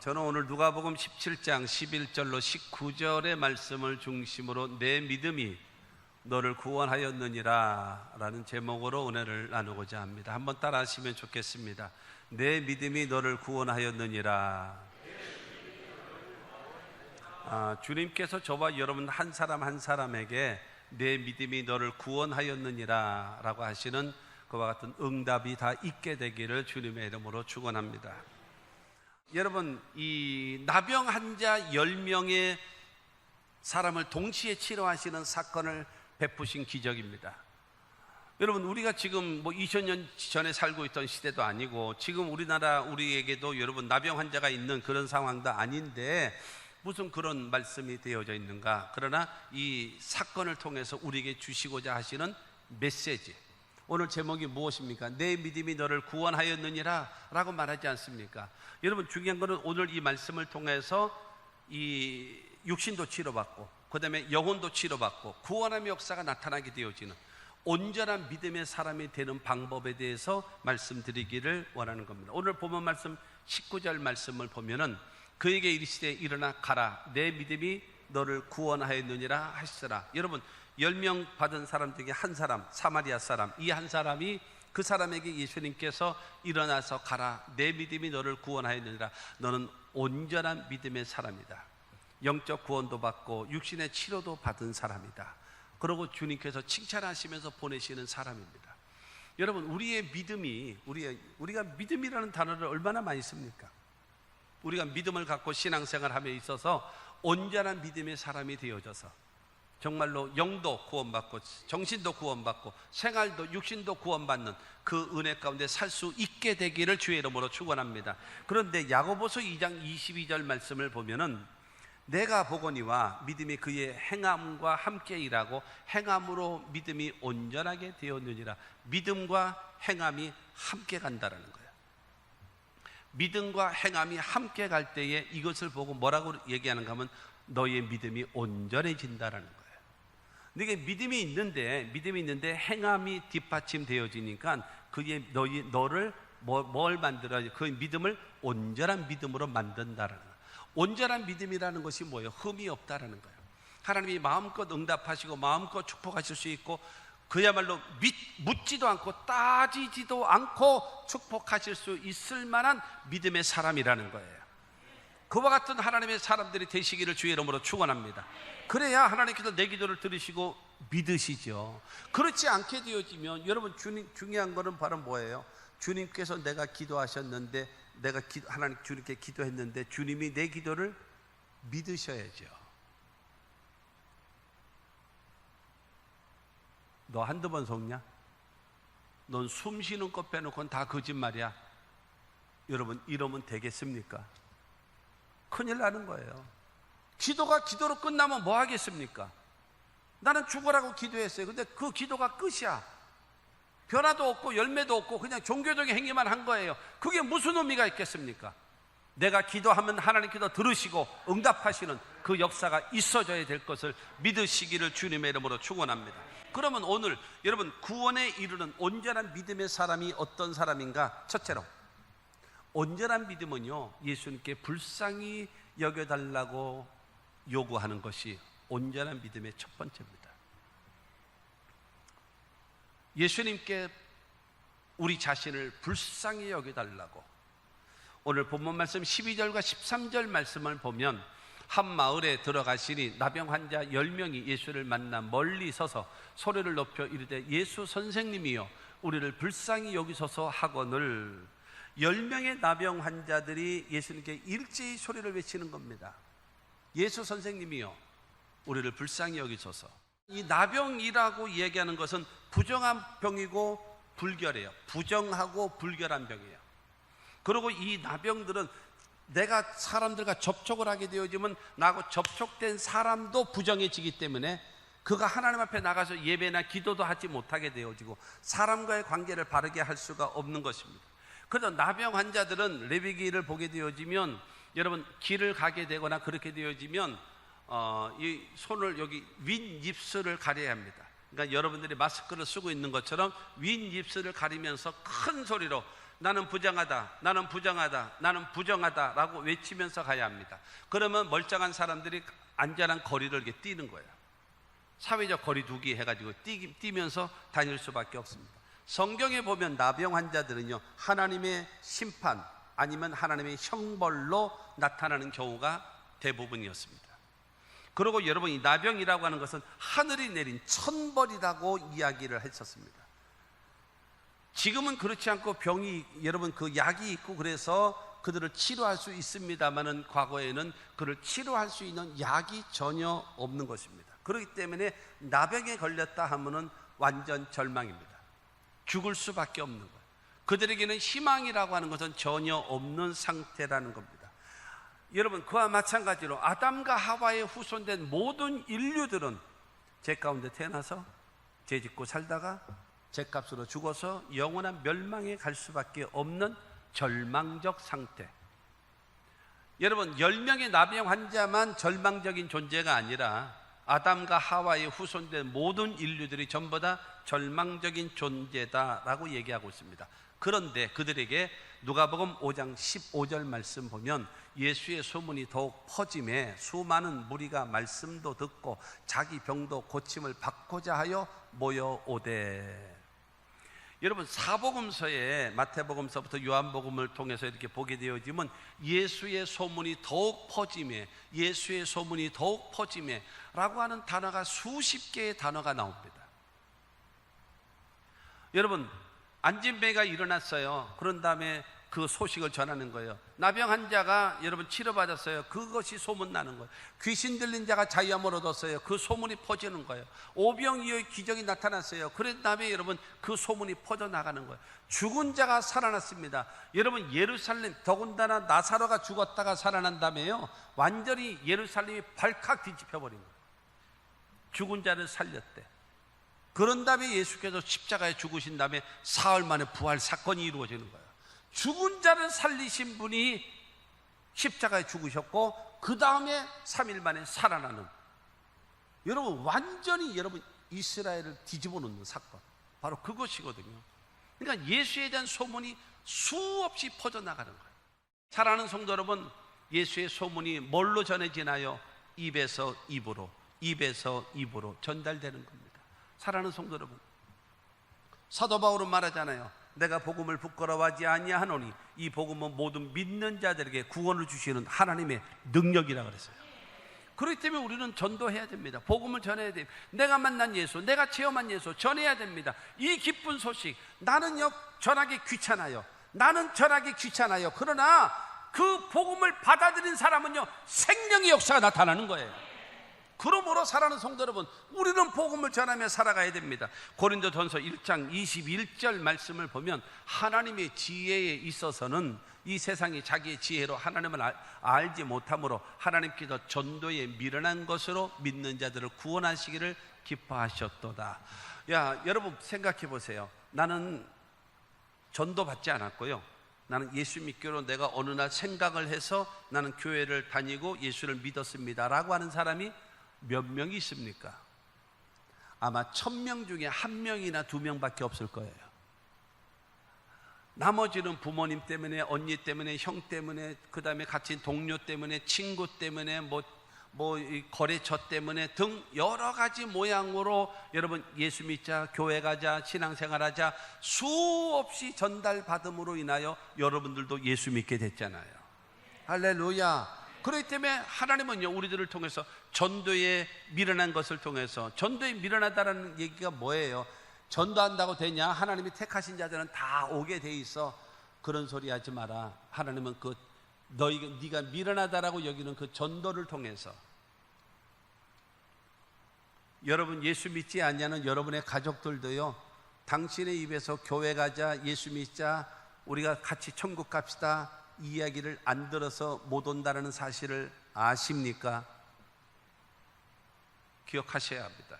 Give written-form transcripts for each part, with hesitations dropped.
저는 오늘 누가복음 17장 11절로 19절의 말씀을 중심으로 내 믿음이 너를 구원하였느니라 라는 제목으로 은혜를 나누고자 합니다. 한번 따라 하시면 좋겠습니다. 내 믿음이 너를 구원하였느니라. 주님께서 저와 여러분 한 사람 한 사람에게 내 믿음이 너를 구원하였느니라 라고 하시는 그와 같은 응답이 다 있게 되기를 주님의 이름으로 축원합니다. 여러분, 이 나병 환자 10명의 사람을 동시에 치료하시는 사건을 베푸신 기적입니다. 여러분, 우리가 지금 2000년 전에 살고 있던 시대도 아니고 지금 우리에게도 여러분 나병 환자가 있는 그런 상황도 아닌데 무슨 그런 말씀이 되어져 있는가? 그러나 이 사건을 통해서 우리에게 주시고자 하시는 메시지, 오늘 제목이 무엇입니까? 내 믿음이 너를 구원하였느니라 라고 말하지 않습니까? 여러분, 중요한 것은 오늘 이 말씀을 통해서 이 육신도 치료받고 그 다음에 영혼도 치료받고 구원함의 역사가 나타나게 되어지는 온전한 믿음의 사람이 되는 방법에 대해서 말씀드리기를 원하는 겁니다. 오늘 본문 말씀 19절 말씀을 보면은 그에게 이르시되 일어나 가라, 내 믿음이 너를 구원하였느니라 하시더라. 여러분, 10명 받은 사람 중에 한 사람, 사마리아 사람, 이 한 사람이 그 사람에게 예수님께서 일어나서 가라, 내 믿음이 너를 구원하였느니라. 너는 온전한 믿음의 사람이다. 영적 구원도 받고 육신의 치료도 받은 사람이다. 그러고 주님께서 칭찬하시면서 보내시는 사람입니다. 여러분, 우리의 믿음이 우리가 믿음이라는 단어를 얼마나 많이 씁니까? 우리가 믿음을 갖고 신앙생활함에 있어서 온전한 믿음의 사람이 되어져서 정말로 영도 구원받고 정신도 구원받고 생활도 육신도 구원받는 그 은혜 가운데 살 수 있게 되기를 주의 이름으로 축원합니다. 그런데 야고보서 2장 22절 말씀을 보면은 내가 보거니와 믿음이 그의 행함과 함께 일하고 행함으로 믿음이 온전하게 되었느니라. 믿음과 행함이 함께 간다라는 거예요. 믿음과 행함이 함께 갈 때에 이것을 보고 뭐라고 얘기하는가 하면 너의 믿음이 온전해진다라는 거예요. 너게 믿음이 있는데 행함이 뒷받침되어지니까 그게 너를 뭘 만들어야지? 그 믿음을 온전한 믿음으로 만든다라는 거예요. 온전한 믿음이라는 것이 뭐예요? 흠이 없다라는 거예요. 하나님이 마음껏 응답하시고 마음껏 축복하실 수 있고 그야말로 묻지도 않고 따지지도 않고 축복하실 수 있을 만한 믿음의 사람이라는 거예요. 그와 같은 하나님의 사람들이 되시기를 주의 이름으로 축원합니다. 그래야 하나님께서 내 기도를 들으시고 믿으시죠. 그렇지 않게 되어지면 여러분, 중요한 거는 바로 뭐예요? 주님께서 내가 기도하셨는데 하나님 주님께 기도했는데 주님이 내 기도를 믿으셔야죠. 너 한두 번 속냐? 넌 숨 쉬는 것 빼놓고는 다 거짓말이야. 여러분, 이러면 되겠습니까? 큰일 나는 거예요. 기도가 기도로 끝나면 뭐 하겠습니까? 나는 죽으라고 기도했어요. 근데 그 기도가 끝이야. 변화도 없고 열매도 없고 그냥 종교적인 행위만 한 거예요. 그게 무슨 의미가 있겠습니까? 내가 기도하면 하나님께서 들으시고 응답하시는 그 역사가 있어져야 될 것을 믿으시기를 주님의 이름으로 축원합니다. 그러면 오늘 여러분, 구원에 이르는 온전한 믿음의 사람이 어떤 사람인가? 첫째로, 온전한 믿음은요, 예수님께 불쌍히 여겨달라고 요구하는 것이 온전한 믿음의 첫 번째입니다. 예수님께 우리 자신을 불쌍히 여겨달라고. 오늘 본문 말씀 12절과 13절 말씀을 보면 한 마을에 들어가시니 나병 환자 10명이 예수를 만나 멀리 서서 소리를 높여 이르되 예수 선생님이여 우리를 불쌍히 여기소서 하거늘. 10명의 나병 환자들이 예수님께 일제히 소리를 외치는 겁니다. 예수 선생님이요 우리를 불쌍히 여기소서. 이 나병이라고 얘기하는 것은 부정한 병이고 불결해요. 부정하고 불결한 병이에요. 그리고 이 나병들은 내가 사람들과 접촉을 하게 되어지면 나하고 접촉된 사람도 부정해지기 때문에 그가 하나님 앞에 나가서 예배나 기도도 하지 못하게 되어지고 사람과의 관계를 바르게 할 수가 없는 것입니다. 그래서 나병 환자들은 레위기를 보게 되어지면 여러분, 길을 가게 되거나 그렇게 되어지면 이 손을 여기 윗입술을 가려야 합니다. 그러니까 여러분들이 마스크를 쓰고 있는 것처럼 윗 입술을 가리면서 큰 소리로 나는 부정하다, 나는 부정하다, 나는 부정하다 라고 외치면서 가야 합니다. 그러면 멀쩡한 사람들이 안전한 거리를 이렇게 뛰는 거예요. 사회적 거리 두기 해가지고 뛰면서 다닐 수밖에 없습니다. 성경에 보면 나병 환자들은요, 하나님의 심판 아니면 하나님의 형벌로 나타나는 경우가 대부분이었습니다. 그리고 여러분, 이 나병이라고 하는 것은 하늘이 내린 천벌이라고 이야기를 했었습니다. 지금은 그렇지 않고 병이, 여러분, 그 약이 있고 그래서 그들을 치료할 수 있습니다만은 과거에는 그를 치료할 수 있는 약이 전혀 없는 것입니다. 그렇기 때문에 나병에 걸렸다 하면은 완전 절망입니다. 죽을 수밖에 없는 거예요. 그들에게는 희망이라고 하는 것은 전혀 없는 상태라는 겁니다. 여러분, 그와 마찬가지로 아담과 하와의 후손된 모든 인류들은 죄 가운데 태어나서 죄 짓고 살다가 죄값으로 죽어서 영원한 멸망에 갈 수밖에 없는 절망적 상태. 여러분, 10명의 나병 환자만 절망적인 존재가 아니라 아담과 하와의 후손된 모든 인류들이 전부 다 절망적인 존재다라고 얘기하고 있습니다. 그런데 그들에게 누가복음 5장 15절 말씀 보면 예수의 소문이 더욱 퍼짐에 수많은 무리가 말씀도 듣고 자기 병도 고침을 받고자 하여 모여오되. 여러분, 사복음서에 마태복음서부터 요한복음을 통해서 이렇게 보게 되어지면 예수의 소문이 더욱 퍼짐에, 예수의 소문이 더욱 퍼짐에 라고 하는 단어가 수십 개의 단어가 나옵니다. 여러분, 안진뱅이가 일어났어요. 그런 다음에 그 소식을 전하는 거예요. 나병 환자가 여러분 치료받았어요. 그것이 소문나는 거예요. 귀신 들린 자가 자유함을 얻었어요. 그 소문이 퍼지는 거예요. 오병이어의 기적이 나타났어요. 그런 다음에 여러분 그 소문이 퍼져나가는 거예요. 죽은 자가 살아났습니다. 여러분, 예루살렘, 더군다나 나사로가 죽었다가 살아난 다음에요, 완전히 예루살렘이 발칵 뒤집혀버린 거예요. 죽은 자를 살렸대. 그런 다음에 예수께서 십자가에 죽으신 다음에 사흘 만에 부활 사건이 이루어지는 거예요. 죽은 자를 살리신 분이 십자가에 죽으셨고 그 다음에 3일 만에 살아나는, 여러분 완전히 여러분 이스라엘을 뒤집어 놓는 사건, 바로 그것이거든요. 그러니까 예수에 대한 소문이 수없이 퍼져나가는 거예요. 사랑하는 성도 여러분, 예수의 소문이 뭘로 전해지나요? 입에서 입으로, 입에서 입으로 전달되는 겁니다. 사랑하는 성도 여러분, 사도 바울은 말하잖아요. 내가 복음을 부끄러워하지 아니하노니 이 복음은 모든 믿는 자들에게 구원을 주시는 하나님의 능력이라 그랬어요. 그렇기 때문에 우리는 전도해야 됩니다. 복음을 전해야 됩니다. 내가 만난 예수, 내가 체험한 예수 전해야 됩니다. 이 기쁜 소식, 나는요 전하기 귀찮아요. 나는 전하기 귀찮아요. 그러나 그 복음을 받아들인 사람은요 생명의 역사가 나타나는 거예요. 그러므로 사랑하는 성도 여러분, 우리는 복음을 전하며 살아가야 됩니다. 고린도전서 1장 21절 말씀을 보면 하나님의 지혜에 있어서는 이 세상이 자기의 지혜로 하나님을 알지 못하므로 하나님께서 전도에 미련한 것으로 믿는 자들을 구원하시기를 기뻐하셨도다. 야, 여러분 생각해 보세요. 나는 전도 받지 않았고요, 나는 예수 믿기로 내가 어느 날 생각을 해서 나는 교회를 다니고 예수를 믿었습니다 라고 하는 사람이 몇 명이 있습니까? 아마 1000명 중에 1명이나 2명밖에 없을 거예요. 나머지는 부모님 때문에, 언니 때문에, 형 때문에, 그 다음에 같이 동료 때문에, 친구 때문에, 거래처 때문에 등 여러 가지 모양으로 여러분 예수 믿자, 교회 가자, 신앙생활하자 수없이 전달받음으로 인하여 여러분들도 예수 믿게 됐잖아요. 할렐루야. 그렇기 때문에 하나님은요 우리들을 통해서 전도에 미련한 것을 통해서, 전도에 미련하다라는 얘기가 뭐예요? 전도한다고 되냐? 하나님이 택하신 자들은 다 오게 돼 있어. 그런 소리 하지 마라. 하나님은 네가 미련하다라고 여기는 그 전도를 통해서, 여러분 예수 믿지 않냐는 여러분의 가족들도요 당신의 입에서 교회 가자, 예수 믿자, 우리가 같이 천국 갑시다 이 이야기를 안 들어서 못 온다는 사실을 아십니까? 기억하셔야 합니다.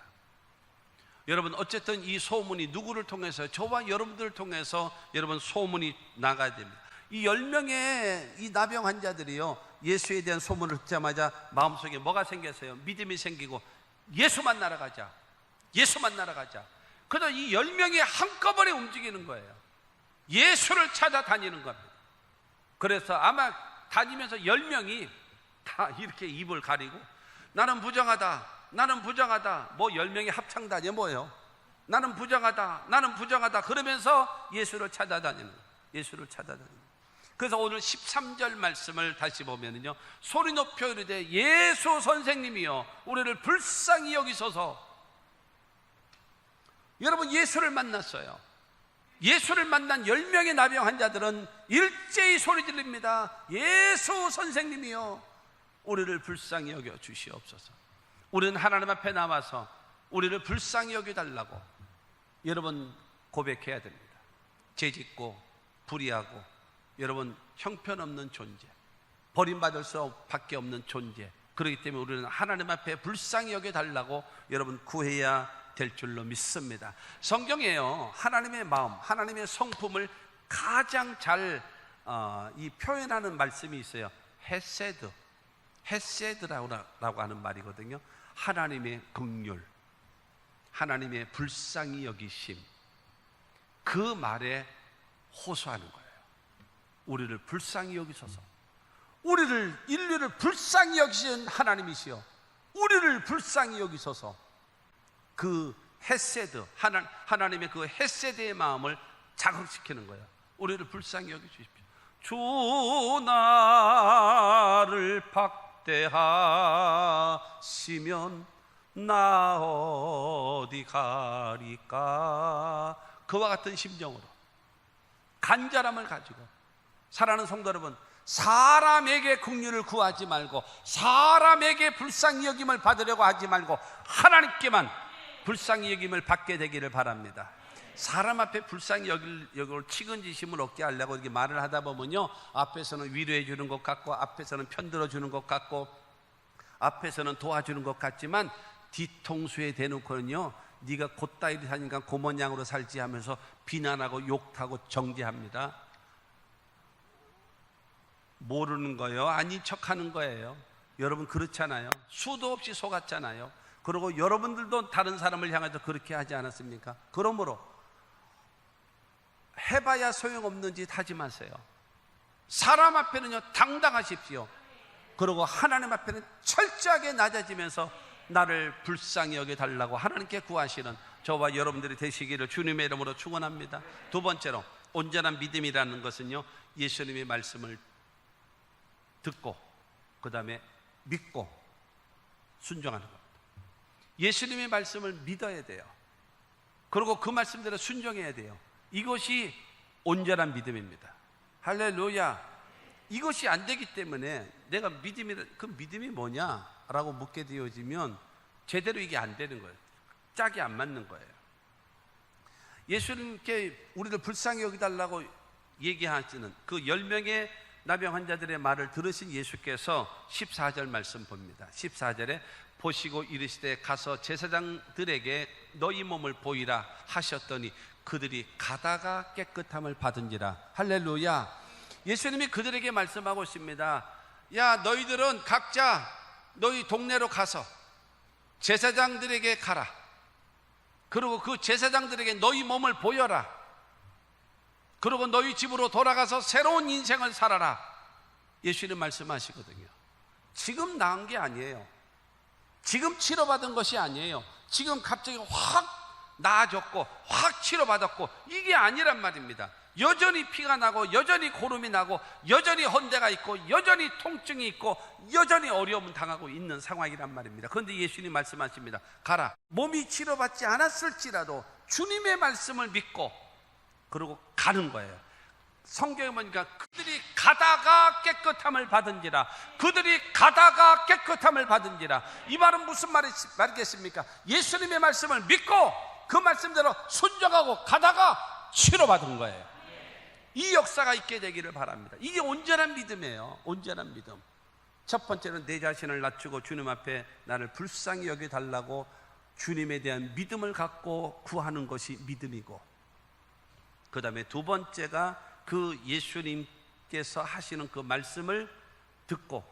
여러분 어쨌든 이 소문이 누구를 통해서, 저와 여러분들을 통해서 여러분 소문이 나가야 됩니다. 이 10명의 이 나병 환자들이요 예수에 대한 소문을 듣자마자 마음속에 뭐가 생겼어요? 믿음이 생기고 예수 만나러 가자, 예수 만나러 가자. 그래서 이 10명이 한꺼번에 움직이는 거예요. 예수를 찾아다니는 겁니다. 그래서 아마 다니면서 10명이 다 이렇게 입을 가리고 나는 부정하다, 나는 부정하다. 뭐 10명이 합창 다녀 뭐예요? 나는 부정하다, 나는 부정하다 그러면서 예수를 찾아다니는 거예요. 예수를 찾아다니는 거예요. 그래서 오늘 13절 말씀을 다시 보면요, 소리 높여 이르되 예수 선생님이여 우리를 불쌍히 여기소서. 여러분, 예수를 만났어요. 예수를 만난 10명의 나병 환자들은 일제히 소리 지릅니다. 예수 선생님이여 우리를 불쌍히 여겨 주시옵소서. 우리는 하나님 앞에 나와서 우리를 불쌍히 여겨달라고 여러분 고백해야 됩니다. 죄짓고 불의하고 여러분 형편없는 존재, 버림받을 수밖에 없는 존재, 그렇기 때문에 우리는 하나님 앞에 불쌍히 여겨달라고 여러분 구해야 될 줄로 믿습니다. 성경에요, 하나님의 마음, 하나님의 성품을 가장 잘 표현하는 말씀이 있어요. 헤세드라고 하는 말이거든요. 하나님의 긍휼, 하나님의 불쌍히 여기심, 그 말에 호소하는 거예요. 우리를 불쌍히 여기소서. 우리를, 인류를 불쌍히 여기신 하나님이시여 우리를 불쌍히 여기소서. 그 헤세드, 하나님의 그 헤세드의 마음을 자극시키는 거예요. 우리를 불쌍히 여겨주십시오. 주 나를 박대하시면 나 어디 가리까. 그와 같은 심정으로 간절함을 가지고 사랑하는 성도 여러분, 사람에게 긍휼을 구하지 말고 사람에게 불쌍히 여김을 받으려고 하지 말고 하나님께만 불쌍히 여김을 받게 되기를 바랍니다. 사람 앞에 불쌍히 여길 측은지심을 얻게 하려고 이렇게 말을 하다 보면요, 앞에서는 위로해 주는 것 같고 앞에서는 편들어 주는 것 같고 앞에서는 도와주는 것 같지만 뒤통수에 대놓고는요, 네가 곧다이리 사니까 고모냥으로 살지 하면서 비난하고 욕하고 정죄합니다. 모르는 거예요? 아닌 척하는 거예요. 여러분 그렇잖아요. 수도 없이 속았잖아요. 그리고 여러분들도 다른 사람을 향해서 그렇게 하지 않았습니까? 그러므로 해봐야 소용없는 짓 하지 마세요. 사람 앞에는요 당당하십시오. 그리고 하나님 앞에는 철저하게 낮아지면서 나를 불쌍히 여겨달라고 하나님께 구하시는 저와 여러분들이 되시기를 주님의 이름으로 축원합니다. 두 번째로, 온전한 믿음이라는 것은요, 예수님의 말씀을 듣고 그 다음에 믿고 순종하는 겁니다. 예수님의 말씀을 믿어야 돼요. 그리고 그 말씀대로 순종해야 돼요. 이것이 온전한 믿음입니다. 할렐루야. 이것이 안 되기 때문에 내가 그 믿음이 뭐냐? 라고 묻게 되어지면 제대로 이게 안 되는 거예요. 짝이 안 맞는 거예요. 예수님께 우리를 불쌍히 여기달라고 얘기하시는 그 10명의 나병 환자들의 말을 들으신 예수께서 14절 말씀 봅니다. 14절에 보시고 이르시되 가서 제사장들에게 너희 몸을 보이라 하셨더니 그들이 가다가 깨끗함을 받은지라. 할렐루야. 예수님이 그들에게 말씀하고 있습니다. 야, 너희들은 각자 너희 동네로 가서 제사장들에게 가라. 그리고 그 제사장들에게 너희 몸을 보여라. 그리고 너희 집으로 돌아가서 새로운 인생을 살아라. 예수님 말씀하시거든요. 지금 나은 게 아니에요. 지금 치료받은 것이 아니에요. 지금 갑자기 확 나아졌고 확 치료받았고 이게 아니란 말입니다. 여전히 피가 나고 여전히 고름이 나고 여전히 헌대가 있고 여전히 통증이 있고 여전히 어려움을 당하고 있는 상황이란 말입니다. 그런데 예수님 말씀하십니다. 가라. 몸이 치료받지 않았을지라도 주님의 말씀을 믿고 그리고 가는 거예요. 성경에 보니까 그들이 가다가 깨끗함을 받은지라. 그들이 가다가 깨끗함을 받은지라. 이 말은 무슨 말이겠습니까? 예수님의 말씀을 믿고 그 말씀대로 순종하고 가다가 치료받은 거예요. 이 역사가 있게 되기를 바랍니다. 이게 온전한 믿음이에요. 온전한 믿음. 첫 번째는 내 자신을 낮추고 주님 앞에 나를 불쌍히 여겨달라고 주님에 대한 믿음을 갖고 구하는 것이 믿음이고, 그 다음에 두 번째가 그 예수님께서 하시는 그 말씀을 듣고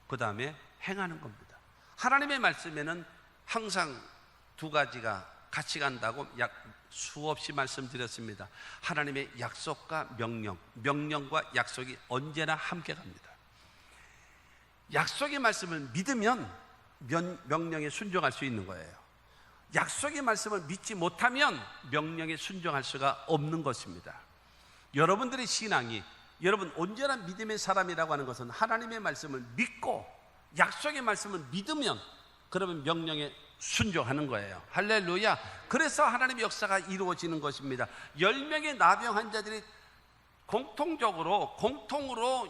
그 다음에 행하는 겁니다. 하나님의 말씀에는 항상 두 가지가 같이 간다고 수없이 말씀드렸습니다. 하나님의 약속과 명령, 명령과 약속이 언제나 함께 갑니다. 약속의 말씀을 믿으면 명령에 순종할 수 있는 거예요. 약속의 말씀을 믿지 못하면 명령에 순종할 수가 없는 것입니다. 여러분들의 신앙이, 여러분 온전한 믿음의 사람이라고 하는 것은 하나님의 말씀을 믿고 약속의 말씀을 믿으면 그러면 명령에 순종하는 거예요. 할렐루야. 그래서 하나님의 역사가 이루어지는 것입니다. 10명의 나병 환자들이 공통으로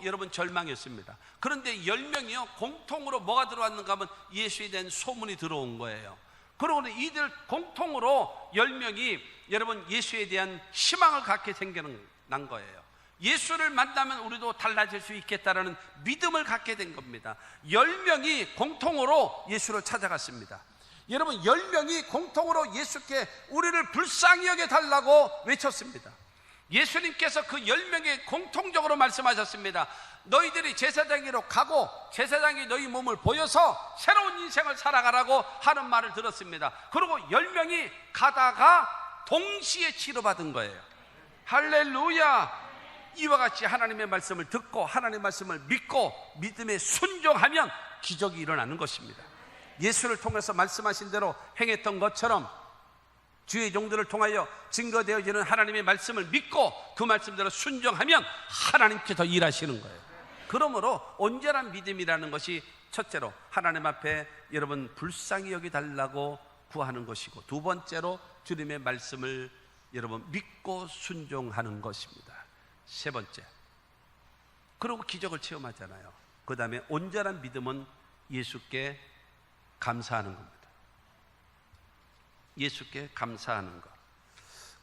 여러분 절망했습니다. 그런데 10명이요 공통으로 뭐가 들어왔는가 하면 예수에 대한 소문이 들어온 거예요. 그러고는 이들 공통으로 10명이 여러분 예수에 대한 희망을 갖게 생겨난 거예요. 예수를 만나면 우리도 달라질 수 있겠다라는 믿음을 갖게 된 겁니다. 10명이 공통으로 예수를 찾아갔습니다. 여러분 10명이 공통으로 예수께 우리를 불쌍히 여겨달라고 외쳤습니다. 예수님께서 그 10명에 공통적으로 말씀하셨습니다. 너희들이 제사장에게로 가고 제사장이 너희 몸을 보여서 새로운 인생을 살아가라고 하는 말을 들었습니다. 그리고 10명이 가다가 동시에 치료받은 거예요. 할렐루야. 이와 같이 하나님의 말씀을 듣고 하나님의 말씀을 믿고 믿음에 순종하면 기적이 일어나는 것입니다. 예수를 통해서 말씀하신 대로 행했던 것처럼 주의 종들을 통하여 증거되어지는 하나님의 말씀을 믿고 그 말씀대로 순종하면 하나님께서 일하시는 거예요. 그러므로 온전한 믿음이라는 것이 첫째로 하나님 앞에 여러분 불쌍히 여기달라고 구하는 것이고, 두 번째로 주님의 말씀을 여러분 믿고 순종하는 것입니다. 세 번째, 그리고 기적을 체험하잖아요. 그 다음에 온전한 믿음은 예수께 감사하는 겁니다. 예수께 감사하는 것.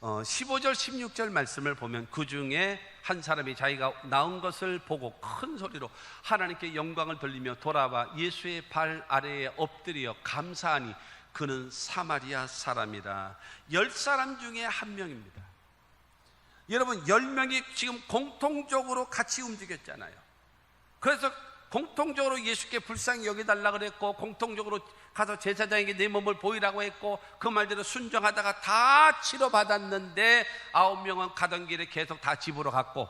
15절 16절 말씀을 보면 그 중에 한 사람이 자기가 나은 것을 보고 큰 소리로 하나님께 영광을 돌리며 돌아와 예수의 발 아래에 엎드려 감사하니 그는 사마리아 사람이라. 10사람 중에 한 명입니다. 여러분 10명이 지금 공통적으로 같이 움직였잖아요. 그래서 공통적으로 예수께 불쌍히 여기달라고 그랬고, 공통적으로 가서 제사장에게 내 몸을 보이라고 했고, 그 말대로 순종하다가 다 치료받았는데 9명은 가던 길에 계속 다 집으로 갔고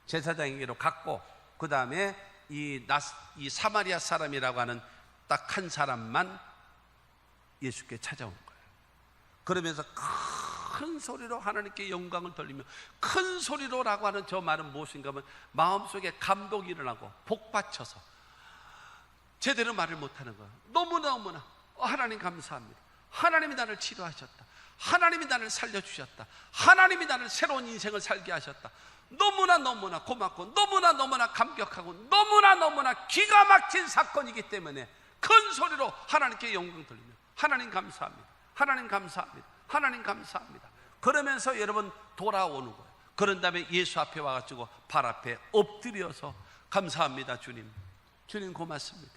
제사장에게로 갔고, 그 다음에 이 사마리아 사람이라고 하는 딱 한 사람만 예수께 찾아온 거예요. 그러면서 큰 소리로 하나님께 영광을 돌리며, 큰 소리로라고 하는 저 말은 무엇인가 하면 마음속에 감동이 일어나고 복받쳐서 제대로 말을 못하는 거예요. 너무나 하나님 감사합니다. 하나님이 나를 치료하셨다. 하나님이 나를 살려주셨다. 하나님이 나를 새로운 인생을 살게 하셨다. 너무나 고맙고 너무나 감격하고 너무나 기가 막힌 사건이기 때문에 큰 소리로 하나님께 영광 돌리며 하나님 감사합니다. 하나님 감사합니다. 하나님 감사합니다. 그러면서 여러분 돌아오는 거예요. 그런 다음에 예수 앞에 와가지고 발 앞에 엎드려서 감사합니다. 주님 고맙습니다.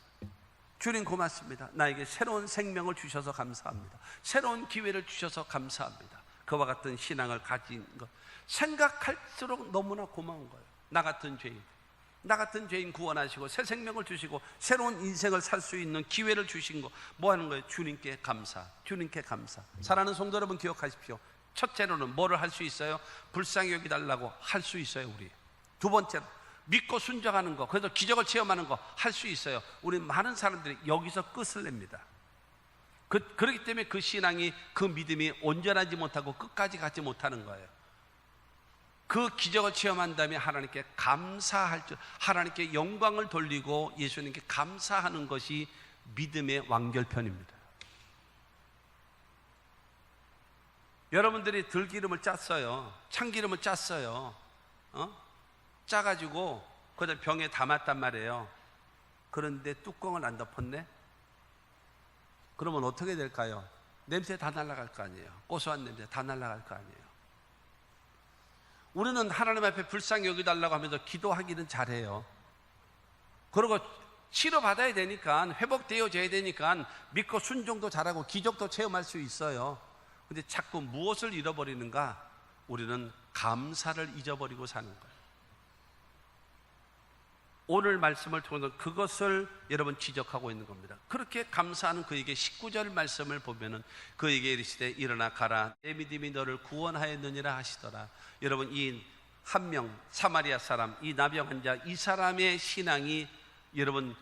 주님 고맙습니다. 나에게 새로운 생명을 주셔서 감사합니다. 새로운 기회를 주셔서 감사합니다. 그와 같은 신앙을 가진 것 생각할수록 너무나 고마운 거예요. 나 같은 죄인 구원하시고 새 생명을 주시고 새로운 인생을 살 수 있는 기회를 주신 거 뭐 하는 거예요? 주님께 감사. 사랑하는 성도 여러분, 기억하십시오. 첫째로는 뭐를 할 수 있어요? 불쌍히 여기달라고 할 수 있어요. 우리 두 번째로 믿고 순종하는 거, 그래서 기적을 체험하는 거 할 수 있어요. 우리 많은 사람들이 여기서 끝을 냅니다. 그렇기 때문에 그 신앙이, 그 믿음이 온전하지 못하고 끝까지 가지 못하는 거예요. 그 기적을 체험한 다음에 하나님께 감사할 줄, 하나님께 영광을 돌리고 예수님께 감사하는 것이 믿음의 완결편입니다. 여러분들이 들기름을 짰어요. 참기름을 짰어요. 짜가지고 그다음 병에 담았단 말이에요. 그런데 뚜껑을 안 덮었네? 그러면 어떻게 될까요? 냄새 다 날아갈 거 아니에요. 고소한 냄새 다 날아갈 거 아니에요. 우리는 하나님 앞에 불쌍히 여기달라고 하면서 기도하기는 잘해요. 그리고 치료받아야 되니까, 회복되어져야 되니까 믿고 순종도 잘하고 기적도 체험할 수 있어요. 근데 자꾸 무엇을 잃어버리는가? 우리는 감사를 잊어버리고 사는 거예요. 오늘 말씀을 통해서 그것을 여러분 지적하고 있는 겁니다. 그렇게 감사하는 그에게 19절 말씀을 보면은 그에게 이르시되 일어나 가라 내 믿음이 너를 구원하였느니라 하시더라. 여러분 이 한 명 사마리아 사람 이 나병 환자 이 사람의 신앙이 여러분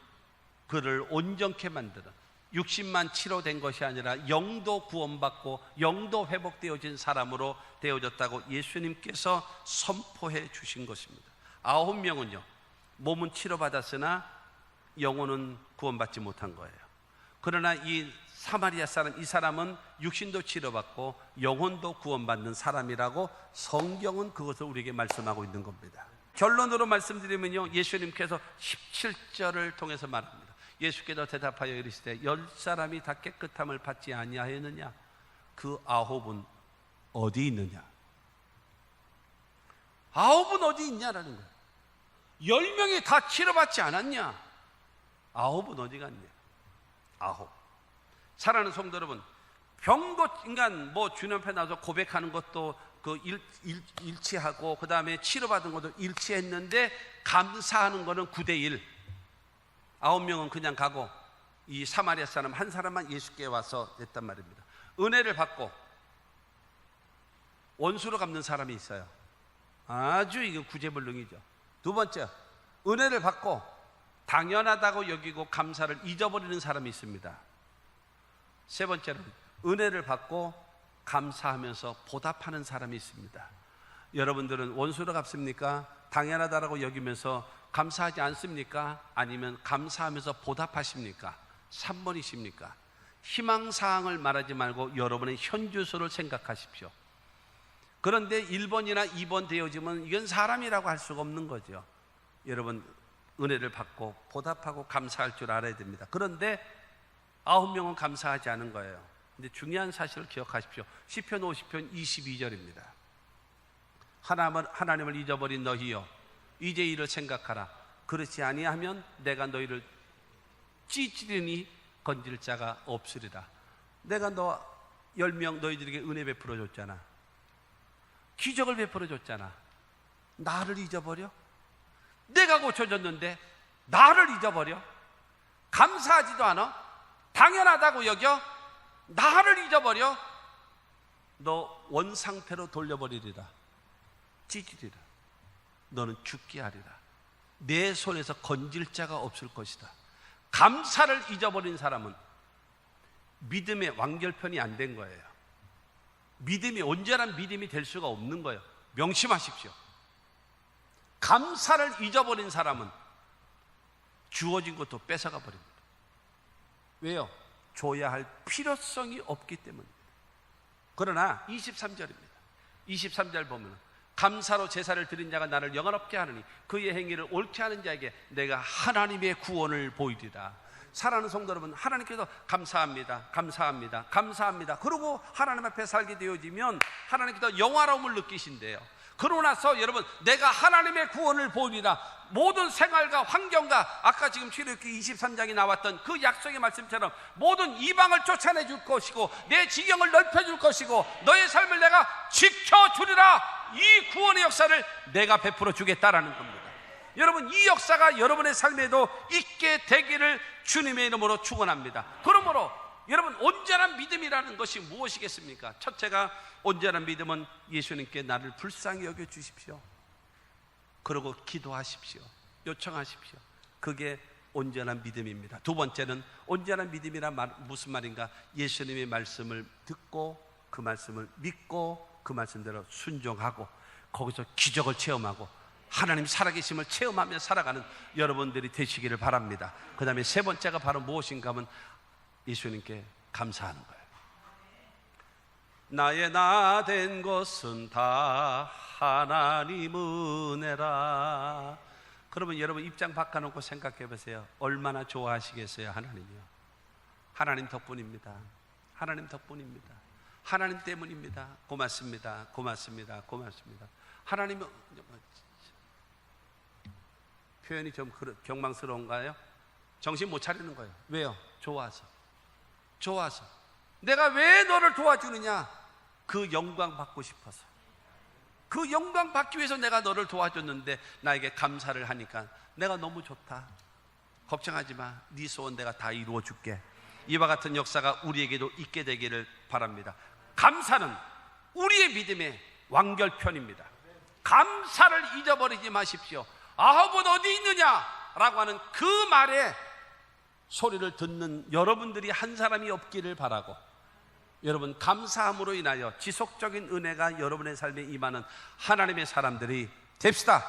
그를 온전케 만들어 육신만 치료된 것이 아니라 영도 구원받고 영도 회복되어진 사람으로 되어졌다고 예수님께서 선포해 주신 것입니다. 9명은요 몸은 치료받았으나 영혼은 구원받지 못한 거예요. 그러나 이 사마리아 사람 이 사람은 육신도 치료받고 영혼도 구원받는 사람이라고 성경은 그것을 우리에게 말씀하고 있는 겁니다. 결론으로 말씀드리면요 예수님께서 17절을 통해서 말합니다. 예수께서 대답하여 이르시되 10사람이 다 깨끗함을 받지 아니하였느냐? 그 9은 어디 있느냐? 9은 어디 있냐라는 거예요. 10명이 다 치료받지 않았냐? 9은 어디 갔냐? 9. 사랑하는 성도 여러분, 병도 인간 뭐 주님 앞에 나와서 고백하는 것도 그 일치하고 그 다음에 치료받은 것도 일치했는데 감사하는 거는 9대1. 9명은 그냥 가고 이 사마리아 사람 한 사람만 예수께 와서 했단 말입니다. 은혜를 받고 원수로 갚는 사람이 있어요. 아주 이거 구제불능이죠. 두 번째, 은혜를 받고 당연하다고 여기고 감사를 잊어버리는 사람이 있습니다. 세 번째는 은혜를 받고 감사하면서 보답하는 사람이 있습니다. 여러분들은 원수로 갚습니까? 당연하다라고 여기면서 감사하지 않습니까? 아니면 감사하면서 보답하십니까? 3번이십니까? 희망사항을 말하지 말고 여러분의 현주소를 생각하십시오. 그런데 1번이나 2번 되어지면 이건 사람이라고 할 수가 없는 거죠. 여러분 은혜를 받고 보답하고 감사할 줄 알아야 됩니다. 그런데 9명은 감사하지 않은 거예요. 근데 중요한 사실을 기억하십시오. 시편 50편 22절입니다. 하나님을 잊어버린 너희여 이제 이를 생각하라. 그렇지 아니하면 내가 너희를 찌찌르니 건질 자가 없으리라. 내가 너 10명 너희들에게 은혜 베풀어 줬잖아. 기적을 베풀어 줬잖아. 나를 잊어버려? 내가 고쳐줬는데 나를 잊어버려? 감사하지도 않아? 당연하다고 여겨? 나를 잊어버려? 너 원상태로 돌려버리리라. 찌질이라. 너는 죽게 하리라. 내 손에서 건질 자가 없을 것이다. 감사를 잊어버린 사람은 믿음의 완결편이 안 된 거예요. 믿음이 온전한 믿음이 될 수가 없는 거예요. 명심하십시오. 감사를 잊어버린 사람은 주어진 것도 뺏어가 버립니다. 왜요? 줘야 할 필요성이 없기 때문입니다. 그러나 23절입니다. 23절 보면 감사로 제사를 드린 자가 나를 영화롭게 하느니 그의 행위를 옳게 하는 자에게 내가 하나님의 구원을 보이리라. 사랑하는 성도 여러분, 하나님께서 감사합니다, 감사합니다, 감사합니다 그러고 하나님 앞에 살게 되어지면 하나님께서 영화로움을 느끼신대요. 그러고 나서 여러분 내가 하나님의 구원을 보이리라. 모든 생활과 환경과 아까 지금 출애굽기 23장이 나왔던 그 약속의 말씀처럼 모든 이방을 쫓아내 줄 것이고 내 지경을 넓혀 줄 것이고 너의 삶을 내가 지켜주리라. 이 구원의 역사를 내가 베풀어 주겠다라는 겁니다. 여러분 이 역사가 여러분의 삶에도 있게 되기를 주님의 이름으로 축원합니다. 그러므로 여러분 온전한 믿음이라는 것이 무엇이겠습니까? 첫째가 온전한 믿음은 예수님께 나를 불쌍히 여겨 주십시오. 그리고 기도하십시오. 요청하십시오. 그게 온전한 믿음입니다. 두 번째는 온전한 믿음이란 무슨 말인가? 예수님의 말씀을 듣고 그 말씀을 믿고 그 말씀대로 순종하고 거기서 기적을 체험하고 하나님 살아계심을 체험하며 살아가는 여러분들이 되시기를 바랍니다. 그 다음에 세 번째가 바로 무엇인가 하면 예수님께 감사하는 거예요. 나의 나 된 것은 다 하나님 은혜라. 그러면 여러분 입장 바꿔놓고 생각해 보세요. 얼마나 좋아하시겠어요? 하나님이요. 하나님 덕분입니다. 하나님 덕분입니다. 하나님 때문입니다. 고맙습니다. 고맙습니다. 고맙습니다. 하나님은 표현이 좀 경망스러운가요? 정신 못 차리는 거예요. 왜요? 좋아서. 내가 왜 너를 도와주느냐? 그 영광 받고 싶어서. 그 영광 받기 위해서 내가 너를 도와줬는데 나에게 감사를 하니까 내가 너무 좋다. 걱정하지 마. 네 소원 내가 다 이루어 줄게. 이와 같은 역사가 우리에게도 있게 되기를 바랍니다. 감사는 우리의 믿음의 완결편입니다. 감사를 잊어버리지 마십시오. 아합은 어디 있느냐? 라고 하는 그 말에 소리를 듣는 여러분들이 한 사람이 없기를 바라고, 여러분 감사함으로 인하여 지속적인 은혜가 여러분의 삶에 임하는 하나님의 사람들이 됩시다.